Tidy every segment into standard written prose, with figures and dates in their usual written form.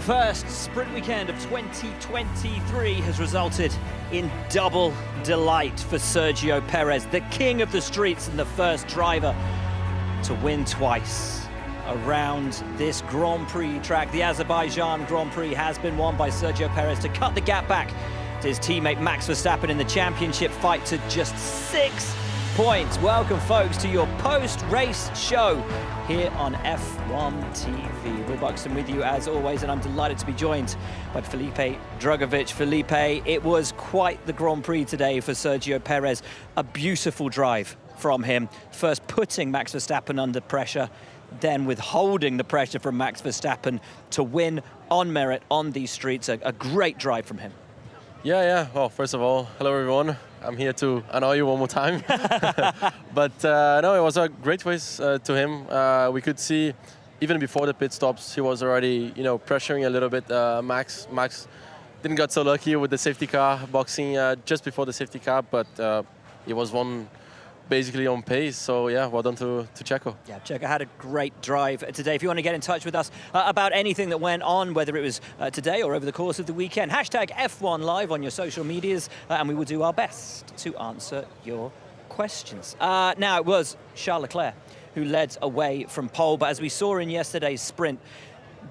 first sprint weekend of 2023 has resulted in double delight for Sergio Perez, the king of the streets and the first driver to win twice around this Grand Prix track. The Azerbaijan Grand Prix has been won by Sergio Perez to cut the gap back to his teammate Max Verstappen in the championship fight to just 6 points. Welcome, folks, to your post-race show here on F1 TV. Will Buxton with you as always, and I'm delighted to be joined by Felipe Drugovich. Felipe, it was quite the Grand Prix today for Sergio Perez. A beautiful drive from him, first putting Max Verstappen under pressure, then withholding the pressure from Max Verstappen to win on merit on these streets. A great drive from him. Yeah. Well, first of all, hello everyone. I'm here to annoy you one more time. But no, it was a great race to him. We could see, even before the pit stops, he was already, pressuring a little bit Max. Max didn't get so lucky with the safety car boxing just before the safety car, but he was one basically on pace. So yeah, well done to Checo. Yeah, Checo had a great drive today. If you want to get in touch with us about anything that went on, whether it was today or over the course of the weekend, hashtag F1 Live on your social medias, and we will do our best to answer your questions. Now, it was Charles Leclerc who led away from pole, but as we saw in yesterday's sprint,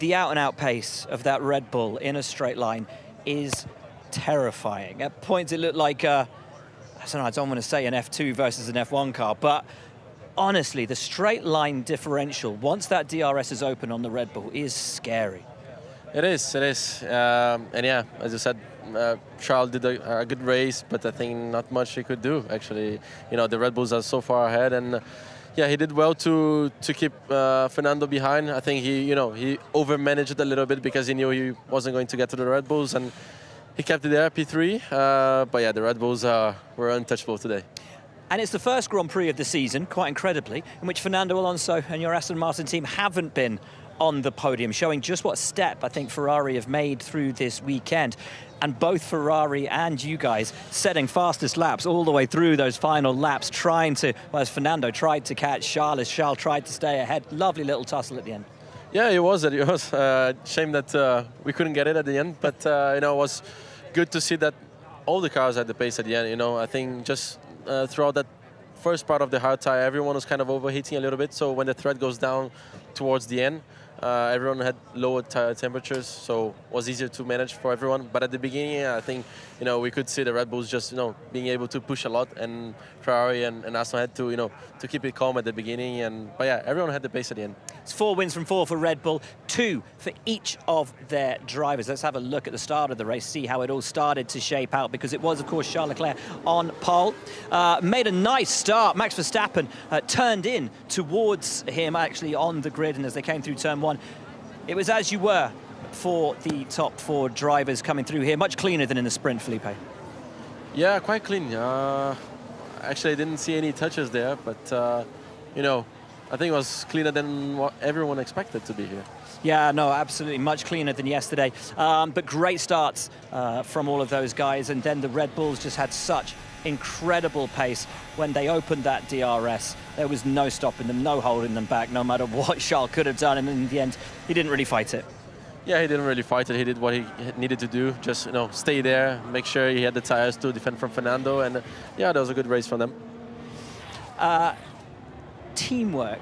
the out-and-out pace of that Red Bull in a straight line is terrifying. At points it looked like I don't want to say an F2 versus an F1 car, but honestly, the straight line differential, once that DRS is open on the Red Bull, is scary. It is. And yeah, as you said, Charles did a good race, but I think not much he could do, actually. The Red Bulls are so far ahead, and yeah, he did well to keep Fernando behind. I think he over-managed a little bit because he knew he wasn't going to get to the Red Bulls, and he kept it there, P3, but yeah, the Red Bulls were untouchable today. And it's the first Grand Prix of the season, quite incredibly, in which Fernando Alonso and your Aston Martin team haven't been on the podium, showing just what step I think Ferrari have made through this weekend. And both Ferrari and you guys setting fastest laps all the way through those final laps, as Fernando tried to catch Charles, as Charles tried to stay ahead. Lovely little tussle at the end. Yeah, it was. Shame that we couldn't get it at the end, but it was good to see that all the cars had the pace at the end. I think just throughout that first part of the hard tire, everyone was kind of overheating a little bit. So when the thread goes down towards the end, everyone had lower tire temperatures, so it was easier to manage for everyone. But at the beginning, I think we could see the Red Bulls just being able to push a lot, and Ferrari and Aston had to keep it calm at the beginning. But yeah, everyone had the pace at the end. It's 4 wins from 4 for Red Bull, 2 for each of their drivers. Let's have a look at the start of the race, see how it all started to shape out, because it was, of course, Charles Leclerc on pole. Made a nice start. Max Verstappen turned in towards him, actually, on the grid, and as they came through turn 1, it was as you were for the top 4 drivers coming through here. Much cleaner than in the sprint, Felipe. Yeah, quite clean. Actually, I didn't see any touches there, but, I think it was cleaner than what everyone expected to be here. Yeah, no, absolutely. Much cleaner than yesterday. But great starts from all of those guys. And then the Red Bulls just had such incredible pace. When they opened that DRS, there was no stopping them, no holding them back, no matter what Charles could have done. And in the end, he didn't really fight it. Yeah, he didn't really fight it. He did what he needed to do. Just, stay there, make sure he had the tires to defend from Fernando. And yeah, that was a good race from them. Teamwork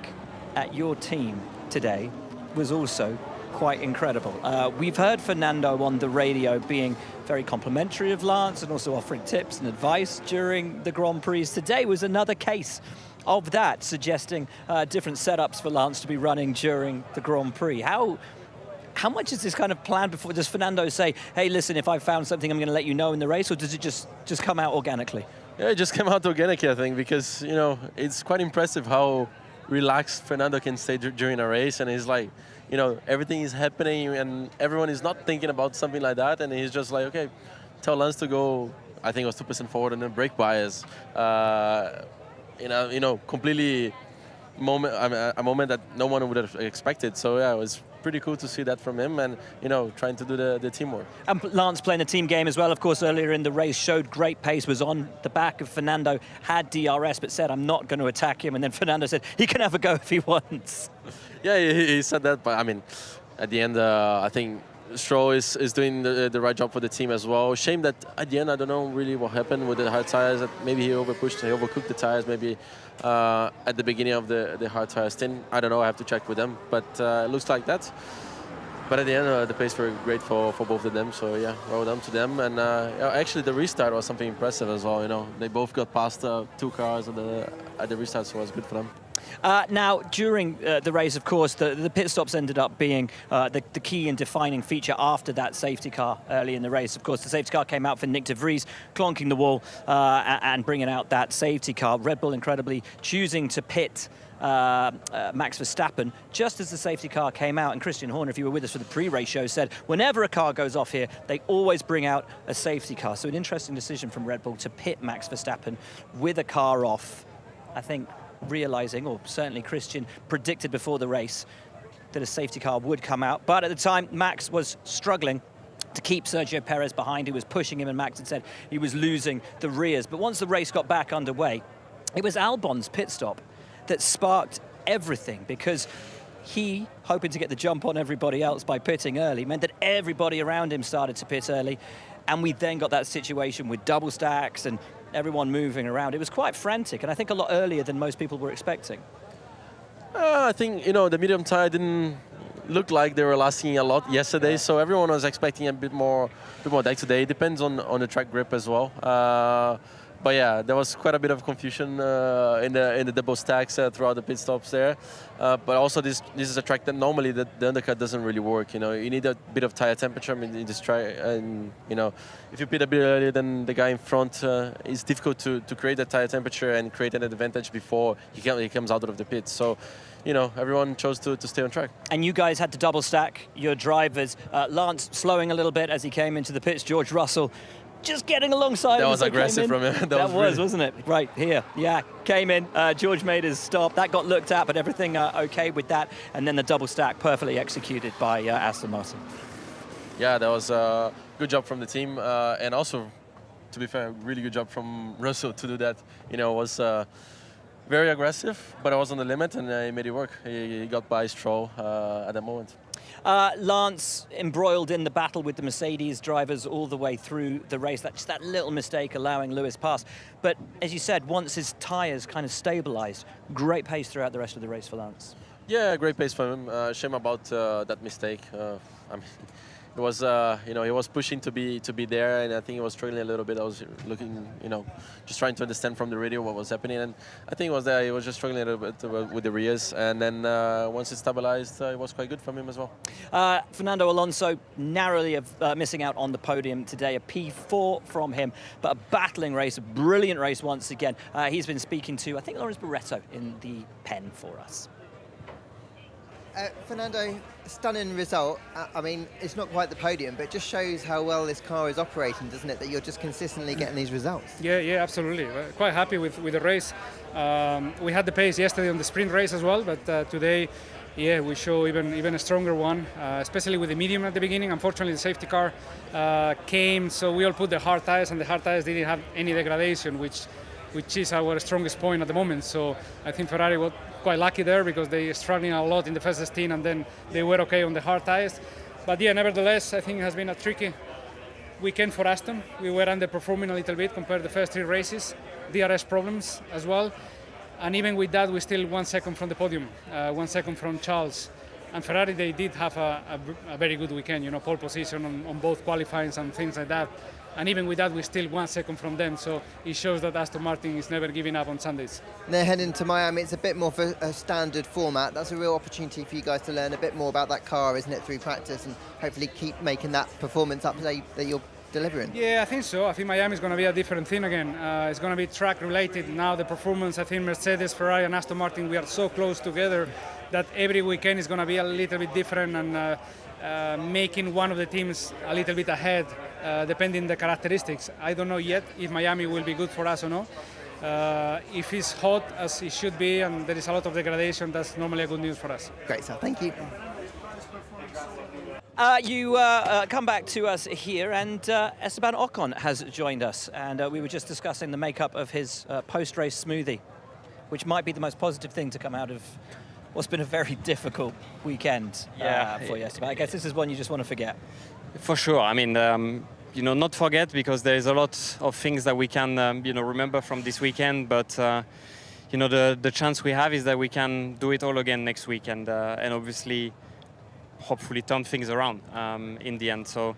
at your team today was also quite incredible. We've heard Fernando on the radio being very complimentary of Lance and also offering tips and advice during the Grand Prix. Today was another case of that, suggesting different setups for Lance to be running during the Grand Prix. How much is this kind of planned before? Does Fernando say, hey, listen, if I found something, I'm going to let you know in the race, or does it just come out organically? Yeah, it just came out organically, I think, because, it's quite impressive how relaxed Fernando can stay during a race, and he's like, everything is happening and everyone is not thinking about something like that, and he's just like, okay, tell Lance to go, I think it was 2% forward and then brake bias. Completely a moment that no one would have expected. So yeah, it was pretty cool to see that from him, and trying to do the teamwork. And Lance playing the team game as well, of course, earlier in the race, showed great pace, was on the back of Fernando, had DRS, but said, I'm not going to attack him. And then Fernando said, he can have a go if he wants. Yeah, he said that, but I mean, at the end, I think Stroll is doing the right job for the team as well. Shame that at the end, I don't know really what happened with the hard tires. That maybe he overpushed, he overcooked the tires. Maybe at the beginning of the hard tire stint. I don't know. I have to check with them. But it looks like that. But at the end, the pace were great for both of them. So yeah, well done to them. And actually, the restart was something impressive as well. You know, they both got past 2 cars at the restart, so it was good for them. Now, during the race, of course, the pit stops ended up being the key and defining feature after that safety car early in the race. Of course, the safety car came out for Nick de Vries, clonking the wall and bringing out that safety car. Red Bull, incredibly, choosing to pit Max Verstappen just as the safety car came out. And Christian Horner, if you were with us for the pre-race show, said whenever a car goes off here, they always bring out a safety car. So an interesting decision from Red Bull to pit Max Verstappen with a car off. I think realizing, or certainly Christian predicted before the race, that a safety car would come out. But at the time, Max was struggling to keep Sergio Perez behind. He was pushing him, and Max had said he was losing the rears. But once the race got back underway, it was Albon's pit stop that sparked everything, because he, hoping to get the jump on everybody else by pitting early, meant that everybody around him started to pit early. And we then got that situation with double stacks and everyone moving around. It was quite frantic, and I think a lot earlier than most people were expecting. I think, you know, the medium tire didn't look like they were lasting a lot yesterday, yeah. So everyone was expecting a bit more deck today. It depends on the track grip as well. But yeah, there was quite a bit of confusion in the double stacks throughout the pit stops there. But also this is a track that normally the undercut doesn't really work. You know, you need a bit of tire temperature in this track, and you know, if you pit a bit earlier than the guy in front, it's difficult to create that tire temperature and create an advantage before he comes out of the pit. So, you know, everyone chose to stay on track. And you guys had to double stack your drivers. Lance slowing a little bit as he came into the pits. George Russell just getting alongside. That was aggressive from him. That was, wasn't it? Right here. Yeah, came in. George made his stop. That got looked at, but everything okay with that. And then the double stack perfectly executed by Aston Martin. Yeah, that was a good job from the team. And also, to be fair, really good job from Russell to do that. You know, it was very aggressive, but I was on the limit, and he made it work. He got by Stroll at that moment. Lance embroiled in the battle with the Mercedes drivers all the way through the race. Just that little mistake allowing Lewis past. But as you said, once his tyres kind of stabilised, great pace throughout the rest of the race for Lance. Yeah, great pace for him. Shame about that mistake. I mean, it was, you know, he was pushing to be there, and I think he was struggling a little bit. I was looking, you know, just trying to understand from the radio what was happening, and I think it was there. He was just struggling a little bit with the rears, and then once it stabilized, it was quite good from him as well. Fernando Alonso narrowly missing out on the podium today. A P4 from him, but a battling race, a brilliant race once again. He's been speaking to, I think, Lawrence Barretto in the pen for us. Fernando, stunning result. I mean, it's not quite the podium, but it just shows how well this car is operating, doesn't it? That you're just consistently getting these results. Yeah, absolutely. Quite happy with the race. We had the pace yesterday on the sprint race as well, but today, yeah, we show even a stronger one, especially with the medium at the beginning. Unfortunately, the safety car came, so we all put the hard tires, and the hard tires didn't have any degradation, which is our strongest point at the moment. So I think Ferrari was quite lucky there, because they were struggling a lot in the first stint, and then they were okay on the hard tires. But yeah, nevertheless, I think it has been a tricky weekend for Aston. We were underperforming a little bit compared to the first 3 races. DRS problems as well. And even with that, we're still 1 second from the podium, 1 second from Charles. And Ferrari, they did have a very good weekend, you know, pole position on both qualifying and things like that. And even with that, we're still 1 second from them. So it shows that Aston Martin is never giving up on Sundays. They're heading to Miami. It's a bit more of a standard format. That's a real opportunity for you guys to learn a bit more about that car, isn't it, through practice, and hopefully keep making that performance up that you're delivering. Yeah, I think so. I think Miami is going to be a different thing again. It's going to be track related. Now the performance, I think Mercedes, Ferrari and Aston Martin, we are so close together that every weekend is going to be a little bit different, and making one of the teams a little bit ahead, depending on the characteristics. I don't know yet if Miami will be good for us or not. If it's hot as it should be and there is a lot of degradation, that's normally a good news for us. Great stuff, thank you. You come back to us here, and Esteban Ocon has joined us, and we were just discussing the makeup of his post-race smoothie, which might be the most positive thing to come out of what's been a very difficult weekend for you, Esteban. I guess this is one you just want to forget. For sure. I mean, not forget, because there is a lot of things that we can, remember from this weekend. But, the chance we have is that we can do it all again next week, and obviously, hopefully, turn things around in the end. So,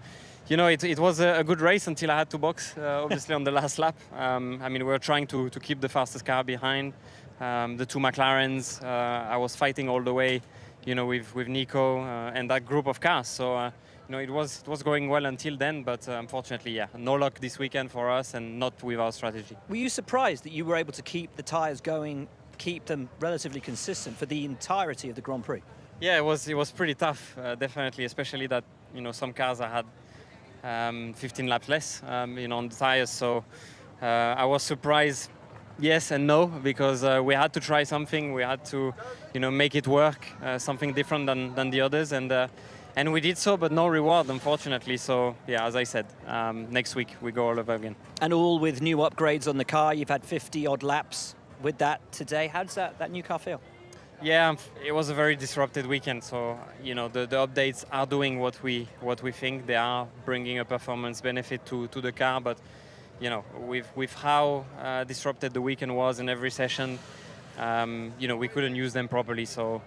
it was a good race until I had to box, obviously, on the last lap. We were trying to keep the fastest car behind. The two McLarens, I was fighting all the way, with Nico and that group of cars. So, it was going well until then, but unfortunately, no luck this weekend for us, and not with our strategy. Were you surprised that you were able to keep the tyres going, keep them relatively consistent for the entirety of the Grand Prix? Yeah, it was pretty tough, definitely, especially that, some cars I had 15 laps less, on the tyres. So I was surprised, yes and no, because we had to try something. We had to, make it work, something different than the others, and we did so, but no reward, unfortunately. So, as I said, next week we go all over again. And all with new upgrades on the car. You've had 50-odd laps with that today. How does that new car feel? Yeah, it was a very disrupted weekend. So, the updates are doing what we think. They are bringing a performance benefit to the car. But, with how disrupted the weekend was in every session, we couldn't use them properly. So,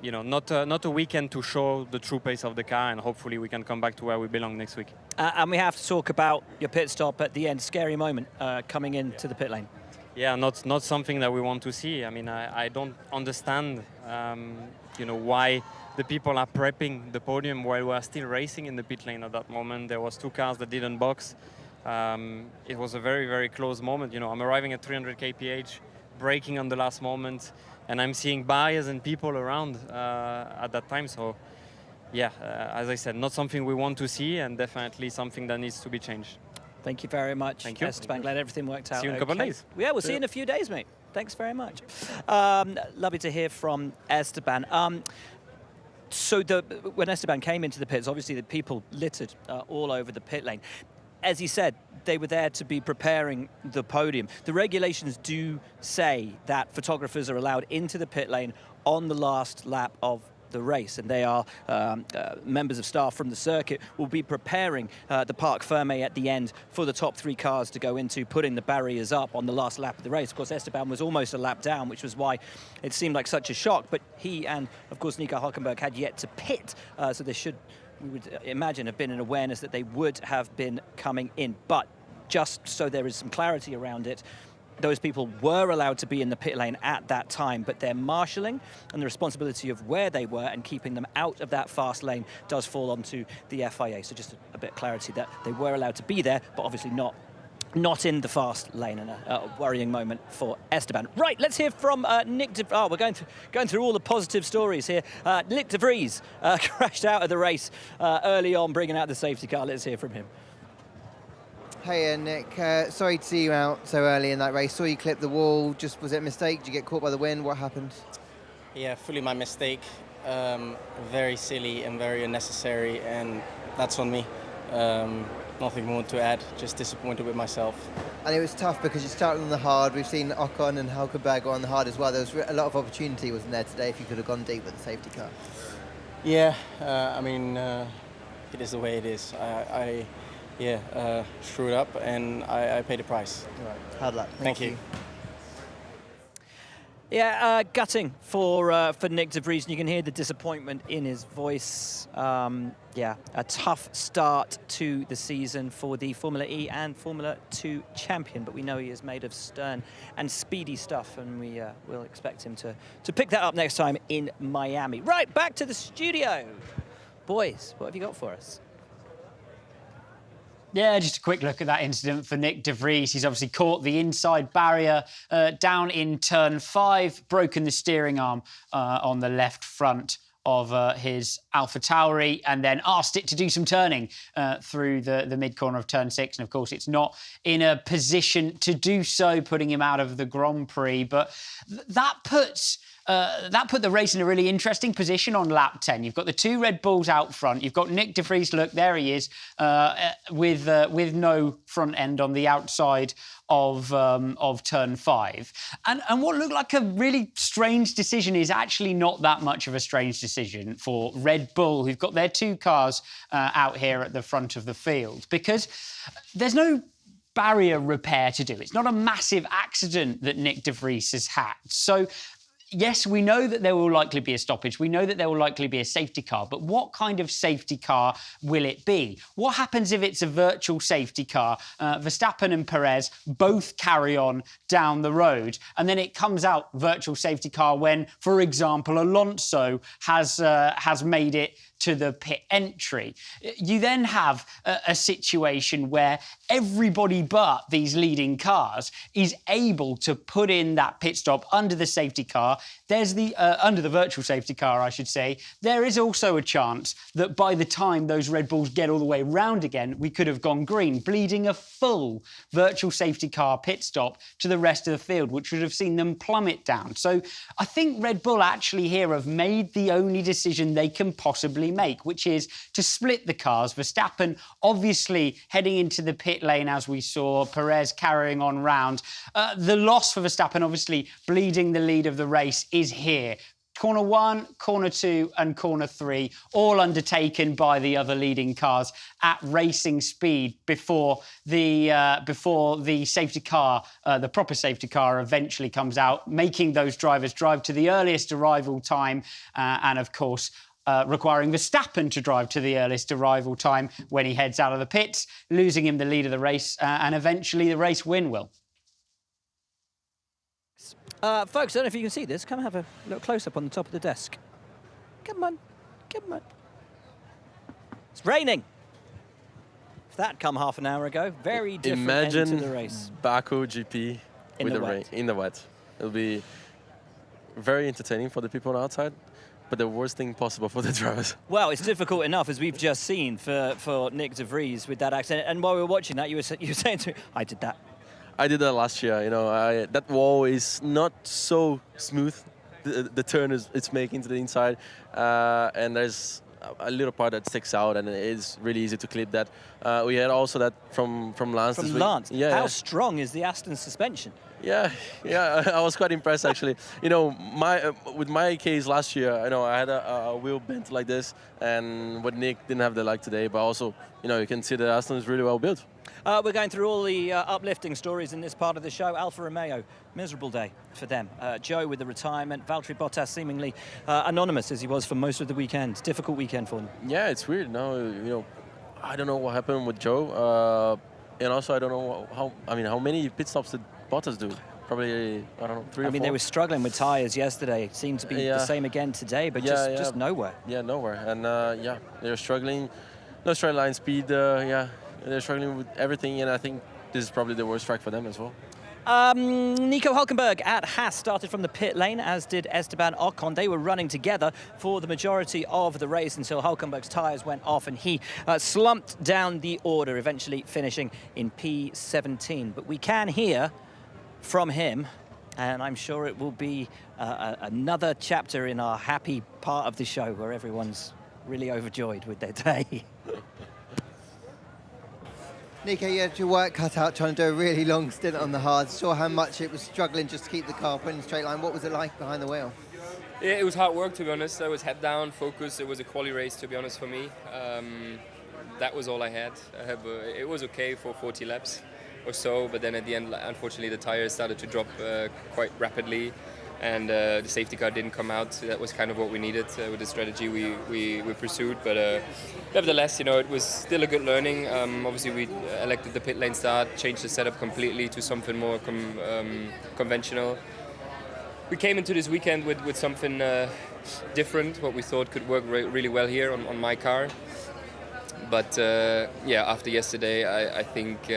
not a weekend to show the true pace of the car, and hopefully we can come back to where we belong next week. And we have to talk about your pit stop at the end. Scary moment coming into the pit lane. Yeah, not something that we want to see. I don't understand, why the people are prepping the podium while we are still racing in the pit lane at that moment. There was two cars that didn't box. It was a very, very close moment. I'm arriving at 300 kph, braking on the last moment, and I'm seeing barriers and people around at that time. So, as I said, not something we want to see, and definitely something that needs to be changed. Thank you very much. Thank you. Esteban, glad everything worked out. See you in a couple of days. Yeah, we'll see you in a few days, mate. Thanks very much. Lovely to hear from Esteban. So when Esteban came into the pits, obviously the people littered all over the pit lane. As he said, they were there to be preparing the podium. The regulations do say that photographers are allowed into the pit lane on the last lap of the race, and they are members of staff from the circuit will be preparing the Parc Fermé at the end for the top three cars to go into, putting the barriers up on the last lap of the race. Of course, Esteban was almost a lap down, which was why it seemed like such a shock, but he and, of course, Nico Hülkenberg had yet to pit, so there should, we would imagine, have been an awareness that they would have been coming in. But just so there is some clarity around it, those people were allowed to be in the pit lane at that time, but their marshalling and the responsibility of where they were and keeping them out of that fast lane does fall onto the FIA. So just a bit of clarity that they were allowed to be there, but obviously not in the fast lane, and a worrying moment for Esteban. Right, let's hear from Nick de Vries. Oh, we're going through all the positive stories here. Nick de Vries crashed out of the race early on, bringing out the safety car. Let's hear from him. Hey Nick, sorry to see you out so early in that race. Saw you clip the wall. Just, was it a mistake? Did you get caught by the wind? What happened? Yeah, fully my mistake. Very silly and very unnecessary, and that's on me. Nothing more to add, just disappointed with myself. And it was tough because you started on the hard. We've seen Ocon and Hülkenberg go on the hard as well. There was a lot of opportunity, wasn't there, today, if you could have gone deep with the safety car? Yeah, it is the way it is. Screwed up, and I paid the price. Right. Hard luck. Thank you. Yeah, gutting for Nick de Vries, and you can hear the disappointment in his voice. A tough start to the season for the Formula E and Formula 2 champion, but we know he is made of stern and speedy stuff, and we will expect him to pick that up next time in Miami. Right, back to the studio. Boys, what have you got for us? Yeah, just a quick look at that incident for Nick de Vries. He's obviously caught the inside barrier down in turn 5, broken the steering arm on the left front of his AlphaTauri, and then asked it to do some turning through the mid-corner of turn 6. And, of course, it's not in a position to do so, putting him out of the Grand Prix. But that puts that put the race in a really interesting position on lap 10. You've got the two Red Bulls out front. You've got Nick de Vries, look, there he is, with no front end on the outside of turn 5. And what looked like a really strange decision is actually not that much of a strange decision for Red Bull, who've got their two cars out here at the front of the field, because there's no barrier repair to do. It's not a massive accident that Nick de Vries has had. So yes, we know that there will likely be a stoppage. We know that there will likely be a safety car. But what kind of safety car will it be? What happens if it's a virtual safety car? Verstappen and Perez both carry on down the road, and then it comes out virtual safety car when, for example, Alonso has made it to the pit entry. You then have a situation where everybody but these leading cars is able to put in that pit stop under the safety car. There's the under the virtual safety car, I should say. There is also a chance that by the time those Red Bulls get all the way round again, we could have gone green, bleeding a full virtual safety car pit stop to the rest of the field, which would have seen them plummet down. So I think Red Bull actually here have made the only decision they can possibly make, which is to split the cars. Verstappen obviously heading into the pit lane, as we saw, Perez carrying on round. The loss for Verstappen, obviously bleeding the lead of the race, is here. Corner 1, Corner 2 and Corner 3, all undertaken by the other leading cars at racing speed before the safety car, the proper safety car, eventually comes out, making those drivers drive to the earliest arrival time and, of course, requiring Verstappen to drive to the earliest arrival time when he heads out of the pits, losing him the lead of the race and eventually the race win, Will. Folks, I don't know if you can see this. Come have a look close-up on the top of the desk. Come on. Come on. It's raining. If that come half an hour ago, very different end to the race. Imagine Baku GP with the rain, in the wet. It'll be very entertaining for the people outside, but the worst thing possible for the drivers. Well, it's difficult enough, as we've just seen, for Nick de Vries with that accident. And while we were watching that, you were saying to me, I did that. I did that last year. You know, that wall is not so smooth. The turn it's making to the inside, and there's a little part that sticks out, and it's really easy to clip that. We had also that from Lance. From Lance. Yeah. How strong is the Aston suspension? Yeah, I was quite impressed actually. You know, with my case last year, I know I had a wheel bent like this, and what Nick didn't have the like today. But also, you know, you can see that Aston is really well built. We're going through all the uplifting stories in this part of the show. Alfa Romeo, miserable day for them. Joe with the retirement, Valtteri Bottas seemingly anonymous as he was for most of the weekend. Difficult weekend for him. Yeah, it's weird. No, you know, I don't know what happened with Joe, and also I don't know how many pit stops did Bottas do? Probably, I don't know, 3 or 4. I mean, they were struggling with tyres yesterday. It seemed to be the same again today, but just nowhere. Yeah, nowhere. And they were struggling. No straight line speed. They're struggling with everything, and I think this is probably the worst track for them as well. Nico Hülkenberg at Haas started from the pit lane, as did Esteban Ocon. They were running together for the majority of the race until Hülkenberg's tyres went off and he slumped down the order, eventually finishing in P17. But we can hear from him, and I'm sure it will be another chapter in our happy part of the show where everyone's really overjoyed with their day. Nico, you had your work cut out trying to do a really long stint on the hards. Saw how much it was struggling just to keep the car put in a straight line. What was it like behind the wheel? Yeah, it was hard work, to be honest. I was head down, focused. It was a quali race, to be honest, for me. That was all I had. It was okay for 40 laps or so, but then at the end, unfortunately, the tires started to drop quite rapidly, and the safety car didn't come out. So that was kind of what we needed with the strategy we pursued. But nevertheless, you know, it was still a good learning. Obviously, we elected the pit lane start, changed the setup completely to something more conventional. We came into this weekend with something different, what we thought could work really well here on my car. But after yesterday, I think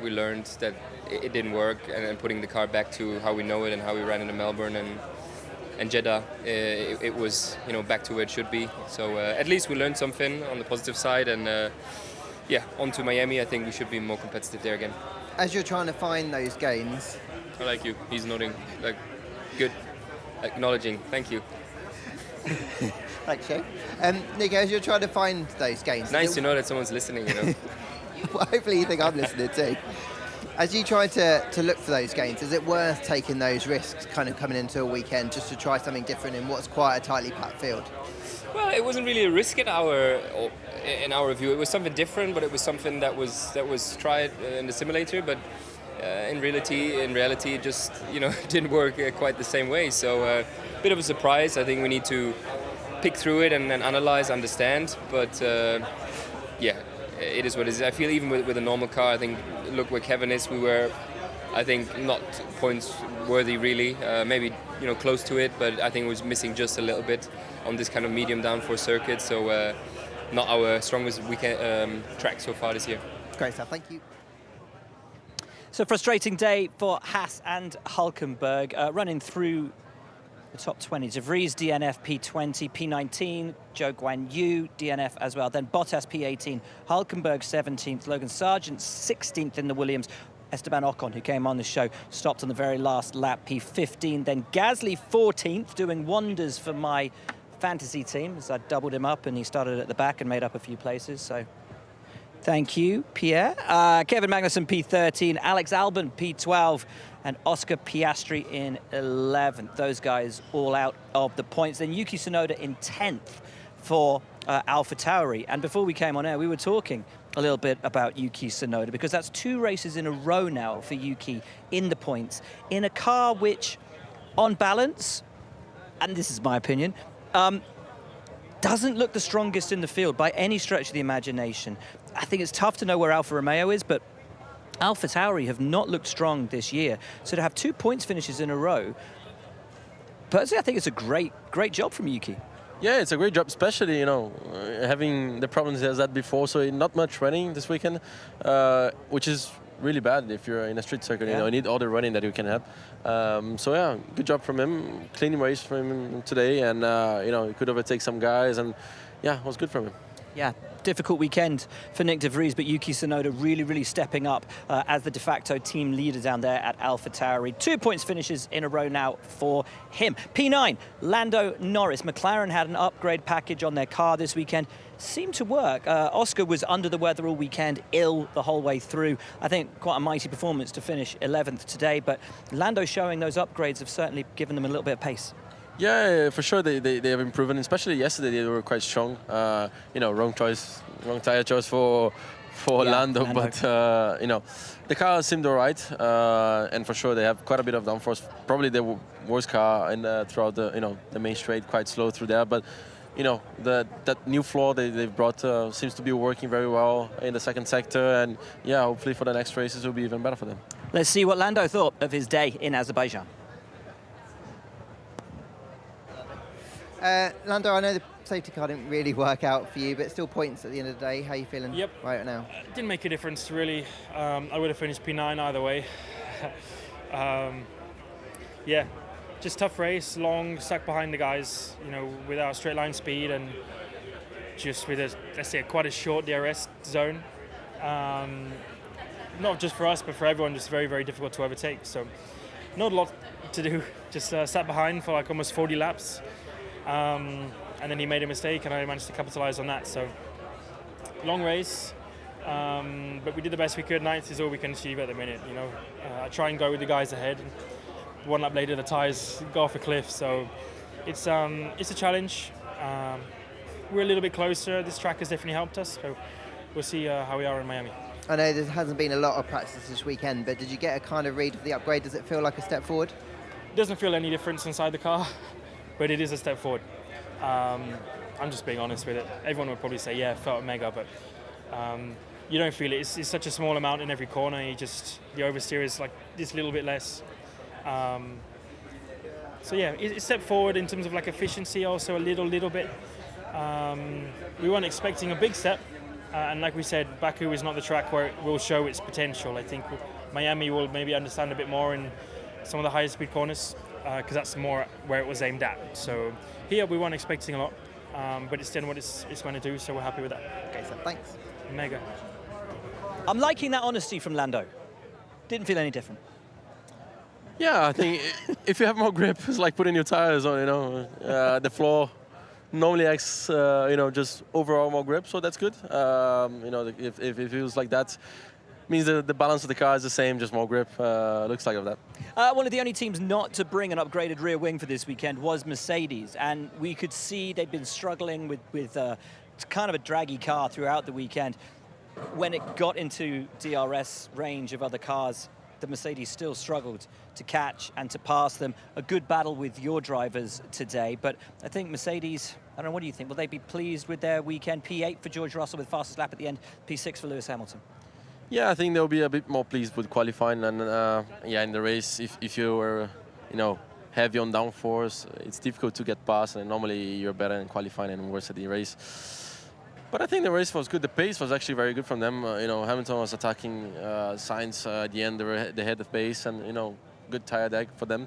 we learned that it didn't work, and putting the car back to how we know it and how we ran into Melbourne and Jeddah, it was, you know, back to where it should be. So at least we learned something on the positive side, and on to Miami. I think we should be more competitive there again. As you're trying to find those gains, I like you. He's nodding. Like, good. acknowledging. Thank you. Thanks, Shane. Nico, as you're trying to find those gains. Nice to know that someone's listening, you know. Well, hopefully you think I'm listening too. As you try to look for those gains, is it worth taking those risks kind of coming into a weekend just to try something different in what's quite a tightly packed field? Well, it wasn't really a risk in our review. It was something different, but it was something that was tried in the simulator. But in reality, it just didn't work quite the same way. So a bit of a surprise. I think we need to pick through it and analyze, understand. But yeah, it is what it is. I feel even with a normal car, I think look where Kevin is. We were, I think, not points worthy really. Maybe close to it, but I think it was missing just a little bit on this kind of medium downforce circuit. So not our strongest weekend track so far this year. Great stuff. Thank you. So frustrating day for Haas and Hulkenberg, running through the top 20. De Vries, DNF, P20, P19, Zhou Guanyu, DNF as well. Then Bottas, P18, Hulkenberg, 17th, Logan Sargent, 16th in the Williams. Esteban Ocon, who came on the show, stopped on the very last lap, P15. Then Gasly, 14th, doing wonders for my fantasy team, as I doubled him up and he started at the back and made up a few places. So thank you, Pierre. Kevin Magnussen, P13, Alex Albon, P12, and Oscar Piastri in 11th. Those guys all out of the points. Then Yuki Tsunoda in 10th for AlphaTauri. And before we came on air, we were talking a little bit about Yuki Tsunoda, because that's 2 races in a row now for Yuki in the points, in a car which, on balance, and this is my opinion, doesn't look the strongest in the field by any stretch of the imagination. I think it's tough to know where Alfa Romeo is, but AlphaTauri have not looked strong this year. So to have 2 points finishes in a row, personally, I think it's a great job from Yuki. Yeah, it's a great job, especially, having the problems he has had before. So not much running this weekend, which is really bad if you're in a street circuit. You need all the running that you can have. So yeah, good job from him. Clean race from him today, and he could overtake some guys, and yeah, it was good from him. Yeah, difficult weekend for Nick De Vries, but Yuki Tsunoda really stepping up as the de facto team leader down there at AlphaTauri. 2 points finishes in a row now for him. P9, Lando Norris. McLaren had an upgrade package on their car this weekend. Seemed to work. Oscar was under the weather all weekend, ill the whole way through. I think quite a mighty performance to finish 11th today, but Lando showing those upgrades have certainly given them a little bit of pace. Yeah, for sure they have improved, and especially yesterday they were quite strong. Wrong tire choice for Lando, but the car seemed alright, and for sure they have quite a bit of downforce. Probably the worst car throughout the main straight, quite slow through there, but that new floor they've brought seems to be working very well in the second sector, and yeah, hopefully for the next races it will be even better for them. Let's see what Lando thought of his day in Azerbaijan. Lando, I know the safety car didn't really work out for you, but still points at the end of the day. How are you feeling right now? It didn't make a difference, really. I would have finished P9 either way. Yeah, just tough race, long, stuck behind the guys, without straight line speed and just with quite a short DRS zone. Not just for us, but for everyone, just very difficult to overtake. So not a lot to do, just sat behind for like almost 40 laps. And then he made a mistake and I managed to capitalize on that. So long race, but we did the best we could. 9th is all we can achieve at the minute. I try and go with the guys ahead. 1 lap later the tyres go off a cliff, so it's a challenge. We're a little bit closer. This track has definitely helped us, so we'll see how we are in Miami. I know there hasn't been a lot of practice this weekend, but did you get a kind of read of the upgrade? Does it feel like a step forward? It doesn't feel any difference inside the car, but it is a step forward. I'm just being honest with it. Everyone would probably say, yeah, it felt mega, but you don't feel it. It's such a small amount in every corner. The oversteer is like this little bit less. So yeah, it's a step forward in terms of like efficiency, also a little bit. We weren't expecting a big step, and like we said, Baku is not the track where it will show its potential. I think Miami will maybe understand a bit more in some of the higher speed corners, because that's more where it was aimed at. So here we weren't expecting a lot, but it's done what it's going to do, so we're happy with that. Okay, so thanks. Mega. I'm liking that honesty from Lando. Didn't feel any different. Yeah, I think if you have more grip, it's like putting new tires on. The floor normally acts, just overall more grip, so that's good. If it feels like that, means the balance of the car is the same, just more grip. Looks like that. One of the only teams not to bring an upgraded rear wing for this weekend was Mercedes, and we could see they'd been struggling with kind of a draggy car throughout the weekend. When it got into DRS range of other cars, the Mercedes still struggled to catch and to pass them. A good battle with your drivers today, but I think Mercedes, I don't know, what do you think? Will they be pleased with their weekend? P8 for George Russell with fastest lap at the end, P6 for Lewis Hamilton. Yeah, I think they'll be a bit more pleased with qualifying and in the race. If you were, heavy on downforce, it's difficult to get past, and normally you're better in qualifying and worse at the race. But I think the race was good. The pace was actually very good from them. Hamilton was attacking Sainz at the end. They had the pace and good tire deck for them.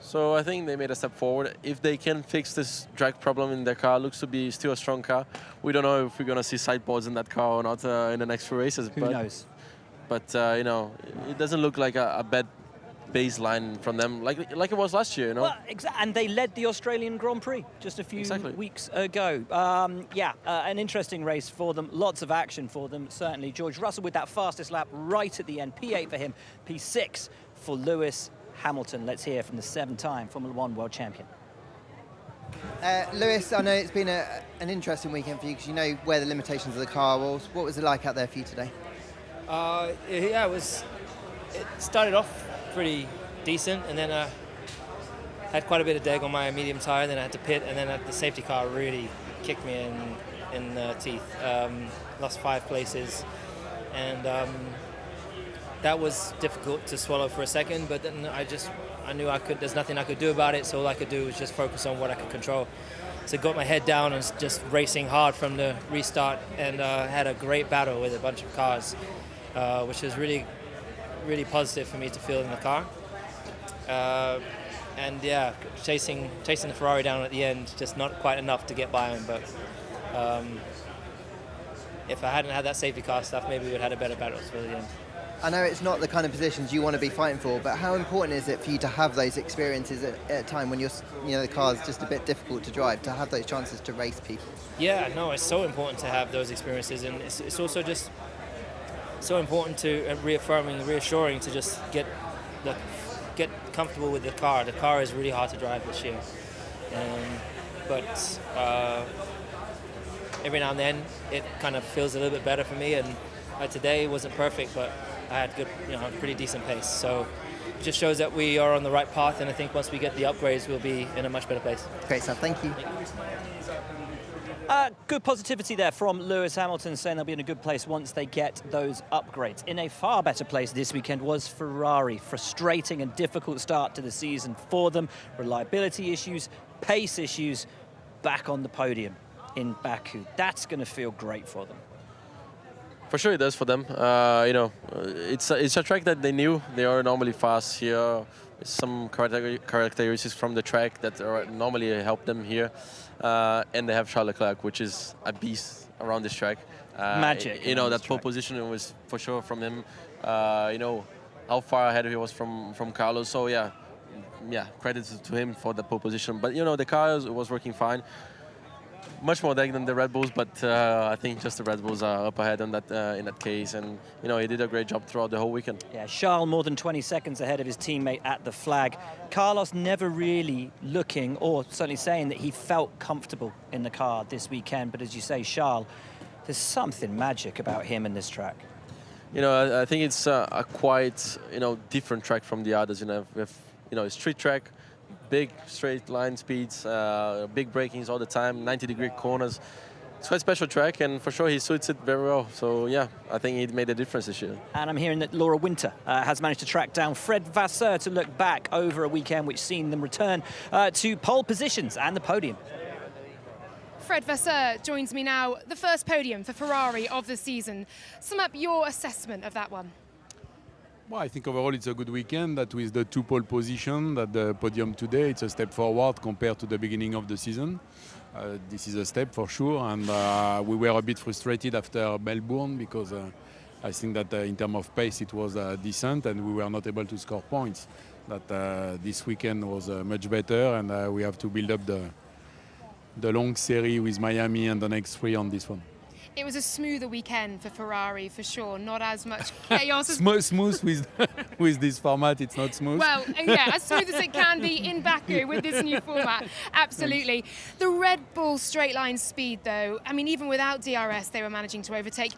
So I think they made a step forward. If they can fix this drag problem in their car, looks to be still a strong car. We don't know if we're going to see sideboards in that car or not in the next few races. Who knows? But it doesn't look like a bad baseline from them, like it was last year. Well, and they led the Australian Grand Prix just a few weeks ago. An interesting race for them. Lots of action for them, certainly. George Russell with that fastest lap right at the end. P8 for him, P6 for Lewis Hamilton. Let's hear from the 7-time Formula One world champion. Lewis, I know it's been an interesting weekend for you because you know where the limitations of the car was. What was it like out there for you today? It started off pretty decent, and then I had quite a bit of deg on my medium tire, and then I had to pit, and then the safety car really kicked me in the teeth. Lost 5 places, and that was difficult to swallow for a second, but then I knew there's nothing I could do about it, so all I could do was just focus on what I could control. So got my head down and just racing hard from the restart, and had a great battle with a bunch of cars, which was really positive for me to feel in the car. Chasing the Ferrari down at the end, just not quite enough to get by him, but if I hadn't had that safety car stuff, maybe we would have had a better battle for the end. I know it's not the kind of positions you want to be fighting for, but how important is it for you to have those experiences at a time when the car's just a bit difficult to drive, to have those chances to race people? Yeah, no, it's so important to have those experiences, and it's also just so important to reassuring to just get comfortable with the car. The car is really hard to drive this year, but every now and then it kind of feels a little bit better for me. And today wasn't perfect, but I had good, pretty decent pace. So it just shows that we are on the right path, and I think once we get the upgrades, we'll be in a much better place. Great stuff. Thank you. Good positivity there from Lewis Hamilton, saying they'll be in a good place once they get those upgrades. In a far better place this weekend was Ferrari. Frustrating and difficult start to the season for them. Reliability issues, pace issues, back on the podium in Baku. That's going to feel great for them. For sure it does for them. It's a track that they knew. They are normally fast here. Some characteristics from the track that normally help them here. And they have Charles Leclerc, which is a beast around this track. Magic. That pole position was for sure from him. How far ahead he was from Carlos. So credit to him for the pole position. But the car was working fine. Much more deck than the Red Bulls, but I think just the Red Bulls are up ahead on that in that case, and he did a great job throughout the whole weekend. Yeah, Charles more than 20 seconds ahead of his teammate at the flag. Carlos never really looking, or certainly saying that he felt comfortable in the car this weekend, but as you say, Charles, there's something magic about him in this track. I think it's a quite different track from the others. We have a street track. Big straight line speeds, big brakings all the time, 90-degree corners. It's quite a special track, and for sure he suits it very well. So I think he made a difference this year. And I'm hearing that Laura Winter has managed to track down Fred Vasseur to look back over a weekend which seen them return to pole positions and the podium. Fred Vasseur joins me now, the first podium for Ferrari of the season. Sum up your assessment of that one. Well, I think overall it's a good weekend. That with the 2 pole position, that the podium today, it's a step forward compared to the beginning of the season. This is a step for sure, and we were a bit frustrated after Melbourne because I think that in terms of pace it was decent, and we were not able to score points. That this weekend was much better, and we have to build up the long series with Miami and the next 3 on this one. It was a smoother weekend for Ferrari, for sure. Not as much chaos. Smooth with with this format, it's not smooth. Well, yeah, as smooth as it can be in Baku with this new format. Absolutely. The Red Bull straight line speed, though, I mean, even without DRS, they were managing to overtake.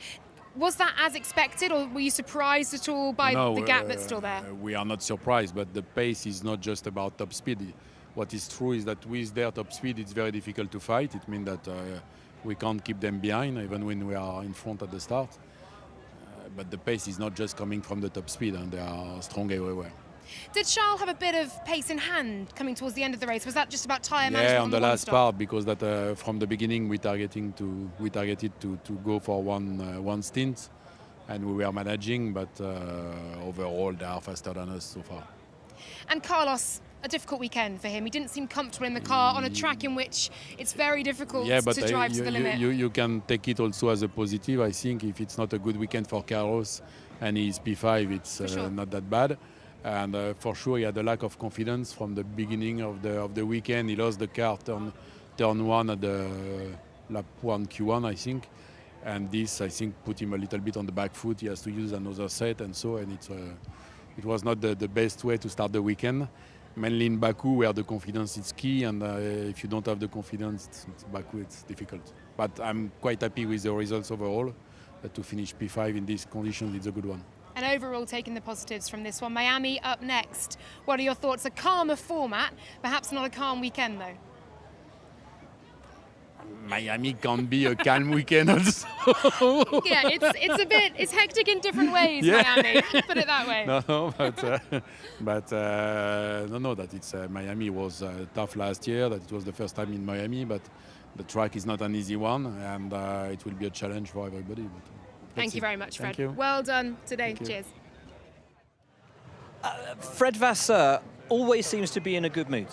Was that as expected, or were you surprised at all by the gap that's still there? We are not surprised, but the pace is not just about top speed. What is true is that with their top speed, it's very difficult to fight. It means that we can't keep them behind, even when we are in front at the start. But the pace is not just coming from the top speed, and they are strong everywhere. Did Charles have a bit of pace in hand coming towards the end of the race? Was that just about tyre management? Yeah, on the last stop? part, because that from the beginning we targeted to go for one stint, and we were managing, but overall they are faster than us so far. And Carlos, a difficult weekend for him. He didn't seem comfortable in the car on a track in which it's very difficult to drive to the limit. You can take it also as a positive. I think if it's not a good weekend for Carlos and he's P5, it's not that bad. And for sure, he had a lack of confidence from the beginning of the weekend. He lost the car turn 1 at the lap 1 Q1, I think. And this, I think, put him a little bit on the back foot. He has to use another set and so, and it was not the best way to start the weekend. Mainly in Baku, where the confidence is key, and if you don't have the confidence, Baku, it's difficult. But I'm quite happy with the results overall. To finish P5 in these conditions, it's a good one. And overall, taking the positives from this one. Miami up next. What are your thoughts? A calmer format, perhaps not a calm weekend, though. Miami can be a calm weekend also. Yeah, it's hectic in different ways, Miami. Put it that way. That it's Miami was tough last year. That it was the first time in Miami, but the track is not an easy one, and it will be a challenge for everybody. But thank you very much, Fred. Thank you. Well done today. Cheers. Fred Vasseur always seems to be in a good mood.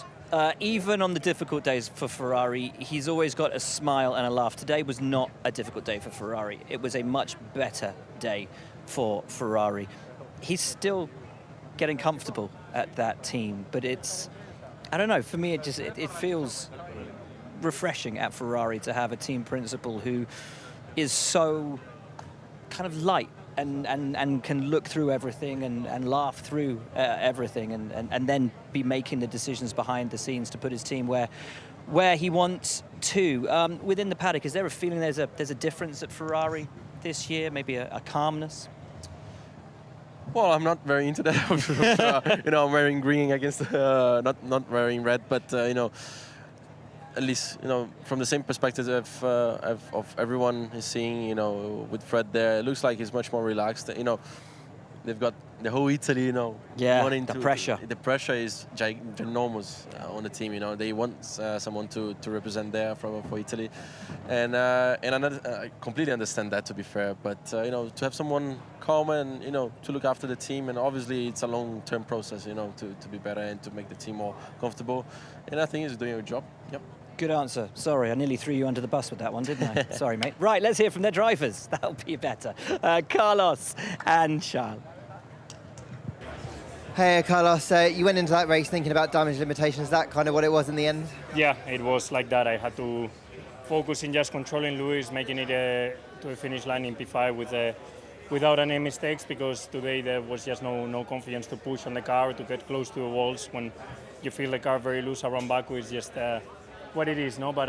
Even on the difficult days for Ferrari, he's always got a smile and a laugh. Today was not a difficult day for Ferrari. It was a much better day for Ferrari. He's still getting comfortable at that team, but I don't know, for me it feels refreshing at Ferrari to have a team principal who is so kind of light and can look through everything and laugh through everything and then be making the decisions behind the scenes to put his team where he wants to. Within the paddock, is there a feeling there's a difference at Ferrari this year, maybe a calmness? Well, I'm not very into that. I'm wearing green against not wearing red, but at least from the same perspective of everyone is seeing, with Fred there, it looks like he's much more relaxed. They've got the whole Italy, the pressure. The pressure is ginormous on the team. They want someone to represent there for Italy, and I completely understand that, to be fair. But to have someone calm and to look after the team, and obviously it's a long-term process, to be better and to make the team more comfortable. And I think he's doing a job. Yep. Good answer. Sorry, I nearly threw you under the bus with that one, didn't I? Sorry, mate. Right, let's hear from their drivers. That'll be better. Carlos and Charles. Hey, Carlos, you went into that race thinking about damage limitations. Is that kind of what it was in the end? Yeah, it was like that. I had to focus in just controlling Lewis, making it to the finish line in P5 without any mistakes, because today there was just no confidence to push on the car, to get close to the walls. When you feel the car very loose around Baku, it's just what it is, no? But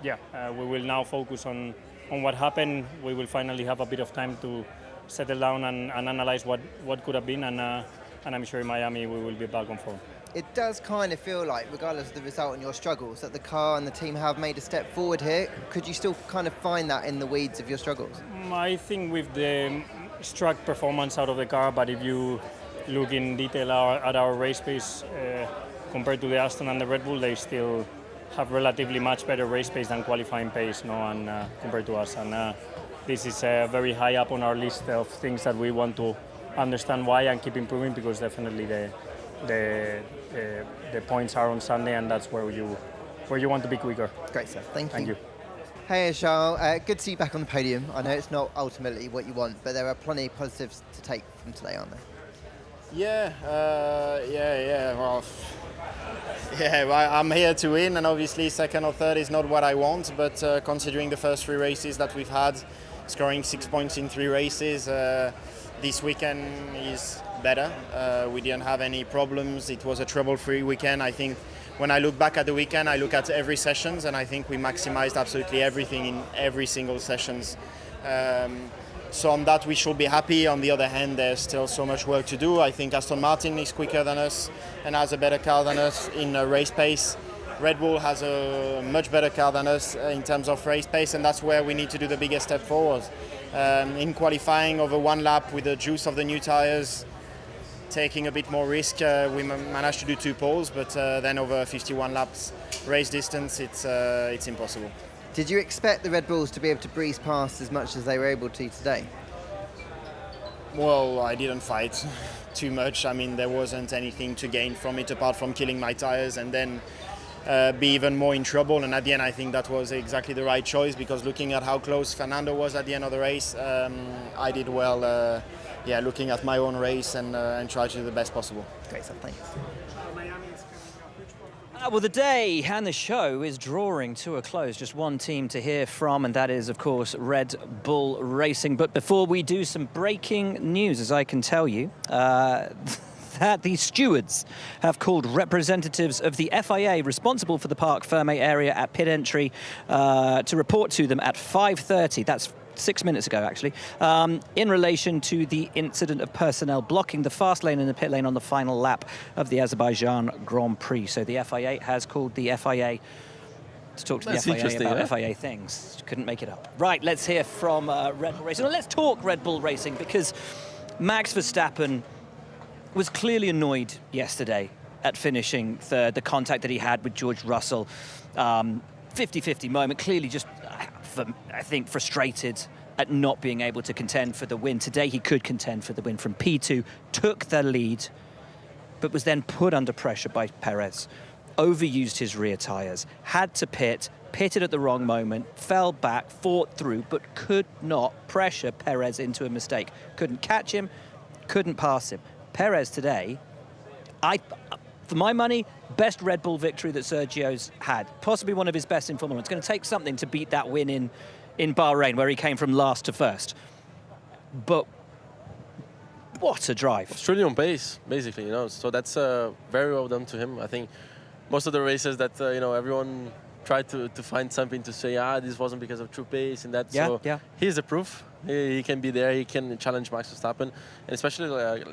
we will now focus on what happened. We will finally have a bit of time to settle down and analyze what could have been, and I'm sure in Miami we will be back on form. It does kind of feel like, regardless of the result and your struggles, that the car and the team have made a step forward here. Could you still kind of find that in the weeds of your struggles? I think with the struck performance out of the car, but if you look in detail at our race pace compared to the Aston and the Red Bull, they still have relatively much better race pace than qualifying pace, and compared to us. And this is very high up on our list of things that we want to understand why and keep improving, because definitely the points are on Sunday, and that's where you want to be quicker. Great stuff. Thank you. Hey Charles, good to see you back on the podium. I know it's not ultimately what you want, but there are plenty of positives to take from today, aren't there? Well, I'm here to win, and obviously second or third is not what I want, but considering the first 3 races that we've had, scoring 6 points in 3 races, this weekend is better. We didn't have any problems. It was a trouble-free weekend. I think when I look back at the weekend, I look at every sessions, and I think we maximized absolutely everything in every single sessions. So on that, we should be happy. On the other hand, there's still so much work to do. I think Aston Martin is quicker than us and has a better car than us in race pace. Red Bull has a much better car than us in terms of race pace, and that's where we need to do the biggest step forward. In qualifying over 1 lap with the juice of the new tyres, taking a bit more risk, we managed to do 2 poles, but then over 51 laps race distance, it's impossible. Did you expect the Red Bulls to be able to breeze past as much as they were able to today? Well, I didn't fight too much. I mean, there wasn't anything to gain from it apart from killing my tyres and then be even more in trouble. And at the end, I think that was exactly the right choice, because looking at how close Fernando was at the end of the race, I did well, looking at my own race and try to do the best possible. Great stuff, thanks. Well, the day and the show is drawing to a close. Just one team to hear from, and that is, of course, Red Bull Racing. But before we do, some breaking news, as I can tell you, that the stewards have called representatives of the FIA responsible for the Parc Fermé area at pit entry to report to them at 5:30. That's 6 minutes ago, actually, in relation to the incident of personnel blocking the fast lane and the pit lane on the final lap of the Azerbaijan Grand Prix. So the FIA has called the FIA to talk to the FIA about FIA things. Couldn't make it up. Right, let's hear from Red Bull Racing. Well, let's talk Red Bull Racing, because Max Verstappen was clearly annoyed yesterday at finishing third. The contact that he had with George Russell, 50-50 moment, clearly just, I think, frustrated at not being able to contend for the win. Today he could contend for the win from P2, took the lead, but was then put under pressure by Perez, overused his rear tyres, had to pitted at the wrong moment, fell back, fought through, but could not pressure Perez into a mistake. Couldn't catch him, couldn't pass him. Perez today, for my money, best Red Bull victory that Sergio's had. Possibly one of his best in Formula 1. It's going to take something to beat that win in Bahrain, where he came from last to first. But what a drive. It's really on pace, basically, So that's very well done to him. I think most of the races that, everyone tried to find something to say, this wasn't because of true pace and that. Yeah. Here's the proof. He can be there. He can challenge Max Verstappen, and especially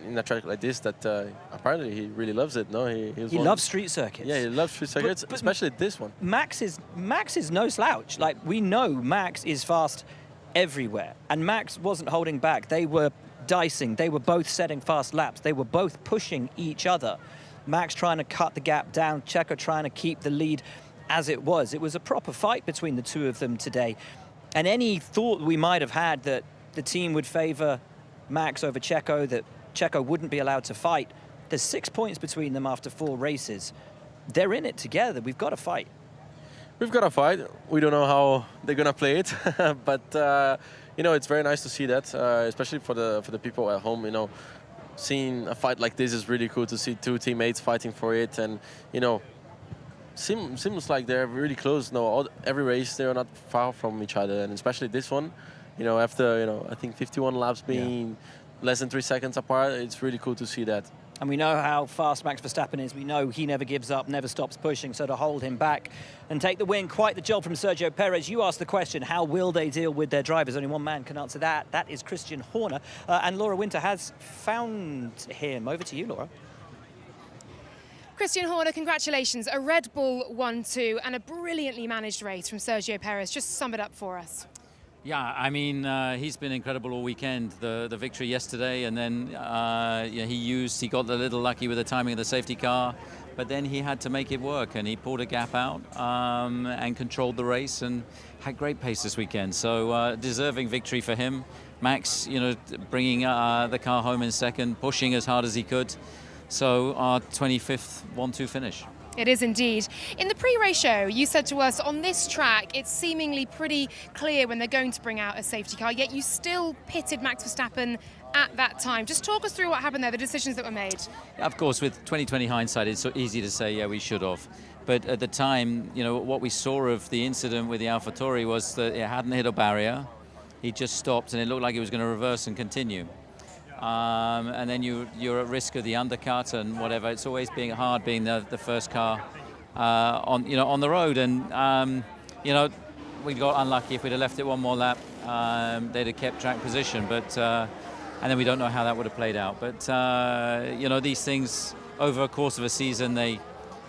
in a track like this, that apparently he really loves it. No, he loves street circuits. Yeah, he loves street circuits, but especially this one. Max is no slouch. Like, we know Max is fast everywhere, and Max wasn't holding back. They were dicing. They were both setting fast laps. They were both pushing each other. Max trying to cut the gap down. Checo trying to keep the lead as it was. It was a proper fight between the two of them today. And any thought we might have had that the team would favour Max over Checo, that Checo wouldn't be allowed to fight, there's 6 points between them after 4 races. They're in it together. We've got to fight. We've got to fight. We don't know how they're going to play it. But, it's very nice to see that, especially for the people at home. Seeing a fight like this is really cool, to see 2 teammates fighting for it. And, seems like they're really close. Every race they're not far from each other, and especially this one, after I think 51 laps being less than 3 seconds apart, it's really cool to see that. And we know how fast Max Verstappen is. We know he never gives up, never stops pushing. So to hold him back and take the win, quite the job from Sergio Perez. You asked the question, how will they deal with their drivers? Only one man can answer that. That is Christian Horner. And Laura Winter has found him. Over to you, Laura. Christian Horner, congratulations. A Red Bull 1-2 and a brilliantly managed race from Sergio Perez. Just sum it up for us. Yeah, I mean, he's been incredible all weekend. The victory yesterday, and then he got a little lucky with the timing of the safety car, but then he had to make it work, and he pulled a gap out and controlled the race and had great pace this weekend. So deserving victory for him. Max, bringing the car home in second, pushing as hard as he could. So our 25th 1-2 finish. It is indeed. In the pre-race show, you said to us, on this track, it's seemingly pretty clear when they're going to bring out a safety car, yet you still pitted Max Verstappen at that time. Just talk us through what happened there, the decisions that were made. Of course, with 2020 hindsight, it's so easy to say, yeah, we should have. But at the time, you know, what we saw of the incident with the AlphaTauri was that it hadn't hit a barrier. He just stopped, and it looked like he was going to reverse and continue. And then you're at risk of the undercut and whatever. It's always being hard being the first car on the road. And we got unlucky. If we'd have left it one more lap, they'd have kept track position. But and then we don't know how that would have played out. But these things over a course of a season, they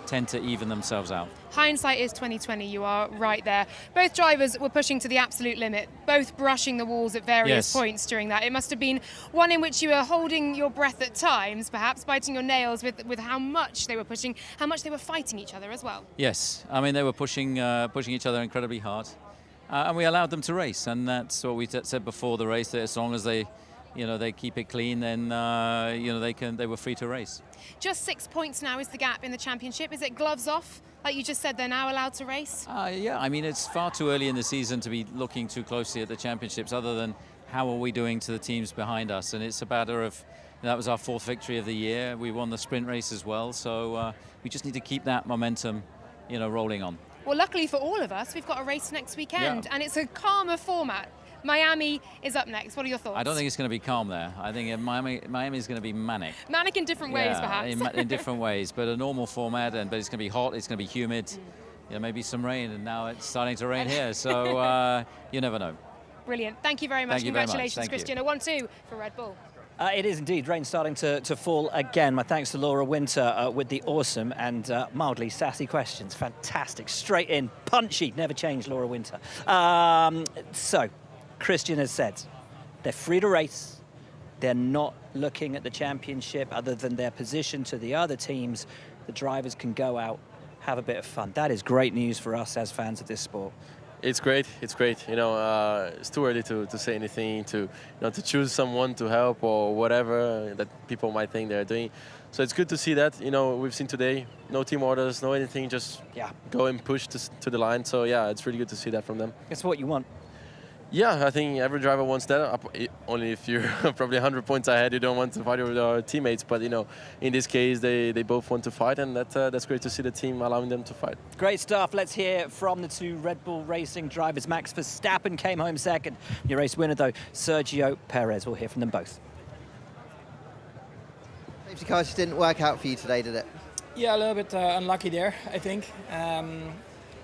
tend to even themselves out. Hindsight is 2020, you are right there. Both drivers were pushing to the absolute limit, both brushing the walls at various points during that. It must have been one in which you were holding your breath at times, perhaps biting your nails with how much they were pushing, how much they were fighting each other as well. Yes, I mean, they were pushing each other incredibly hard. And we allowed them to race, and that's what we said before the race, that as long as they keep it clean, then they were free to race. Just 6 points now is the gap in the championship. Is it gloves off? Like you just said, they're now allowed to race? Yeah, I mean, it's far too early in the season to be looking too closely at the championships, other than how are we doing to the teams behind us. And it's a matter of, that was our 4th victory of the year. We won the sprint race as well. So we just need to keep that momentum, rolling on. Well, luckily for all of us, we've got a race next weekend, and it's a calmer format. Miami is up next. What are your thoughts? I don't think it's going to be calm there. I think Miami is going to be manic. Manic in different ways, perhaps. in different ways, but a normal format. But it's going to be hot. It's going to be humid. Maybe some rain, and now it's starting to rain here. So you never know. Brilliant. Thank you very much. Congratulations, Christian. A 1-2 for Red Bull. It is indeed. Rain starting to fall again. My thanks to Laura Winter with the awesome and mildly sassy questions. Fantastic. Straight in. Punchy. Never changed, Laura Winter. So, Christian has said they're free to race. They're not looking at the championship other than their position to the other teams. The drivers can go out, have a bit of fun. That is great news for us as fans of this sport. It's great. It's great. It's too early to say anything, to choose someone to help or whatever that people might think they're doing. So it's good to see that. We've seen today, no team orders, no anything, just go and push to the line. So yeah, it's really good to see that from them. That's what you want. Yeah, I think every driver wants that. Only if you're probably 100 points ahead, you don't want to fight with our teammates. But in this case, they both want to fight, and that's great to see the team allowing them to fight. Great stuff. Let's hear from the 2 Red Bull Racing drivers. Max Verstappen came home second. Your race winner, though, Sergio Perez. We'll hear from them both. Safety car just didn't work out for you today, did it? Yeah, a little bit unlucky there, I think.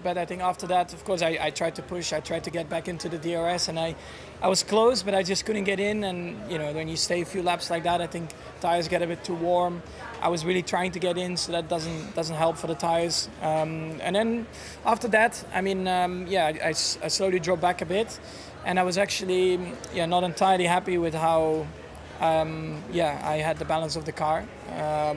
But I think after that, of course, I tried to push. I tried to get back into the DRS, and I was close, but I just couldn't get in. And when you stay a few laps like that, I think tires get a bit too warm. I was really trying to get in, so that doesn't help for the tires. And then after that, I mean, I slowly dropped back a bit, and I was actually not entirely happy with how. I had the balance of the car.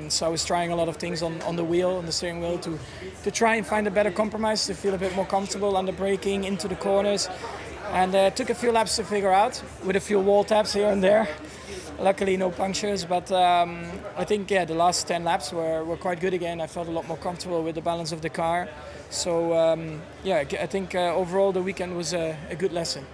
So I was trying a lot of things on the wheel, on the steering wheel, to try and find a better compromise, to feel a bit more comfortable under braking into the corners. And it took a few laps to figure out, with a few wall taps here and there. Luckily, no punctures, but I think the last 10 laps were quite good again. I felt a lot more comfortable with the balance of the car. So I think overall the weekend was a good lesson.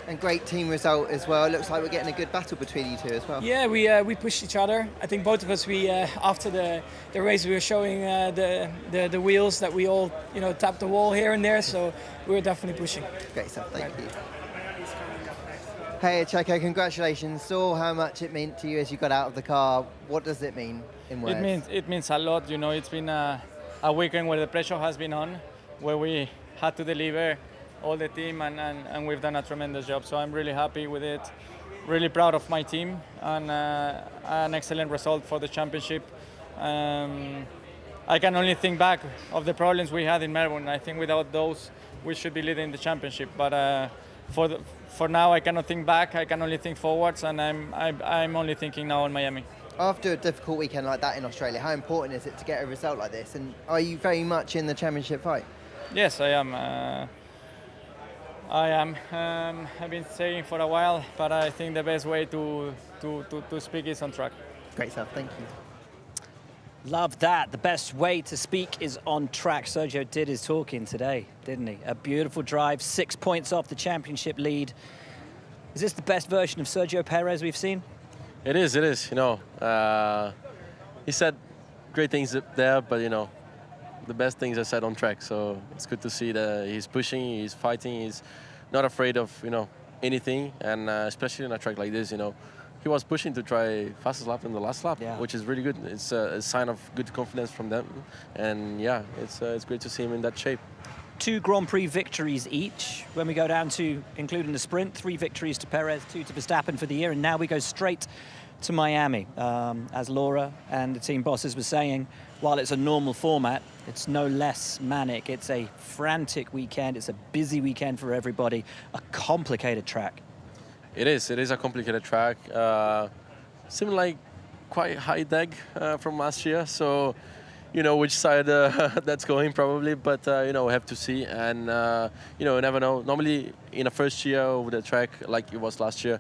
And great team result as well. It looks like we're getting a good battle between you two as well. Yeah, we pushed each other. I think both of us, after the race, we were showing the wheels that we all tapped the wall here and there. So we were definitely pushing. Great stuff. Thank you. Hey, Checo, congratulations. Saw how much it meant to you as you got out of the car. What does it mean in words? It means a lot. It's been a weekend where the pressure has been on, where we had to deliver. All the team, and we've done a tremendous job. So I'm really happy with it, really proud of my team, and an excellent result for the championship. I can only think back of the problems we had in Melbourne. I think without those, we should be leading the championship. But for now, I cannot think back. I can only think forwards, and I'm only thinking now on Miami. After a difficult weekend like that in Australia, how important is it to get a result like this? And are you very much in the championship fight? Yes, I am. I've been saying for a while, but I think the best way to speak is on track. Great stuff, thank you. Love that. The best way to speak is on track. Sergio did his talking today, didn't he? A beautiful drive, 6 points off the championship lead. Is this the best version of Sergio Perez we've seen? It is, you know. He said great things there, but, you know, the best things are said on track. So it's good to see that he's pushing, he's fighting, he's not afraid of, you know, anything. And especially on a track like this, you know, he was pushing to try fastest lap in the last lap, which is really good. It's a sign of good confidence from them. And yeah, it's great to see him in that shape. 2 Grand Prix victories each. When we go down to, including the sprint, 3 victories to Perez, 2 to Verstappen for the year. And now we go straight to Miami. As Laura and the team bosses were saying, while it's a normal format, it's no less manic. It's a frantic weekend. It's a busy weekend for everybody. A complicated track. It is a complicated track. Seemed like quite high deg from last year, so you know which side that's going probably, but you know, we have to see, and you know, you never know. Normally in a first year of the track, like it was last year,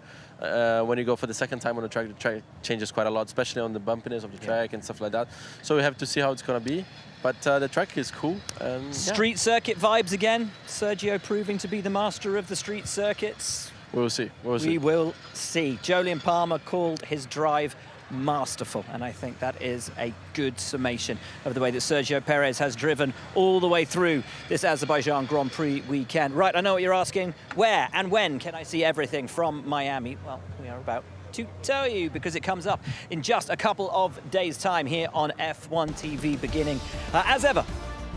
when you go for the second time on the track changes quite a lot, especially on the bumpiness of the track and stuff like that. So we have to see how it's going to be. But the track is cool. Street circuit vibes again. Sergio proving to be the master of the street circuits. We'll see. We will see. Jolyon Palmer called his drive masterful, and I think that is a good summation of the way that Sergio Perez has driven all the way through this Azerbaijan Grand Prix weekend. Right, I know what you're asking. Where and when can I see everything from Miami? Well, we are about to tell you, because it comes up in just a couple of days' time here on F1 TV, beginning as ever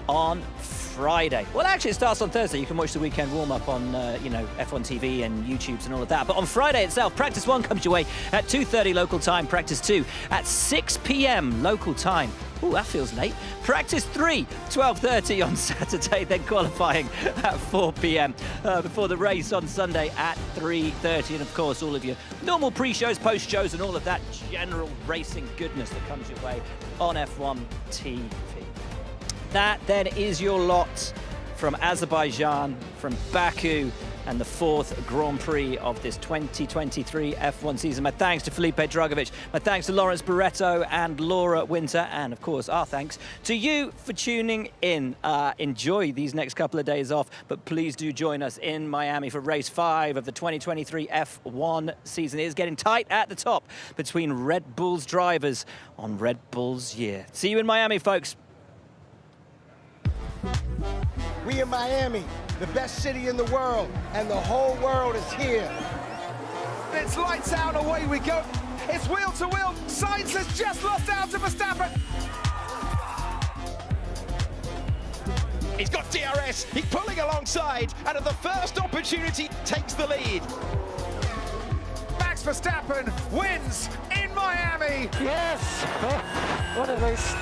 on Friday. Well, actually, it starts on Thursday. You can watch the weekend warm-up on, you know, F1 TV and YouTubes and all of that. But on Friday itself, Practice 1 comes your way at 2:30 local time. Practice 2 at 6 p.m. local time. Ooh, that feels late. Practice 3, 12:30 on Saturday, then qualifying at 4 p.m. Before the race on Sunday at 3:30. And, of course, all of your normal pre-shows, post-shows, and all of that general racing goodness that comes your way on F1 TV. That then is your lot from Azerbaijan, from Baku, and the 4th Grand Prix of this 2023 F1 season. My thanks to Felipe Drugovich, my thanks to Lawrence Barretto and Laura Winter, and of course our thanks to you for tuning in. Enjoy these next couple of days off, but please do join us in Miami for race 5 of the 2023 F1 season. It is getting tight at the top between Red Bull's drivers on Red Bull's year. See you in Miami, folks. We in Miami, the best city in the world, and the whole world is here. It's lights out, away we go. It's wheel to wheel. Sainz has just lost out to Verstappen. He's got DRS. He's pulling alongside, and at the first opportunity, takes the lead. Max Verstappen wins in Miami. Yes! Oh, what a race.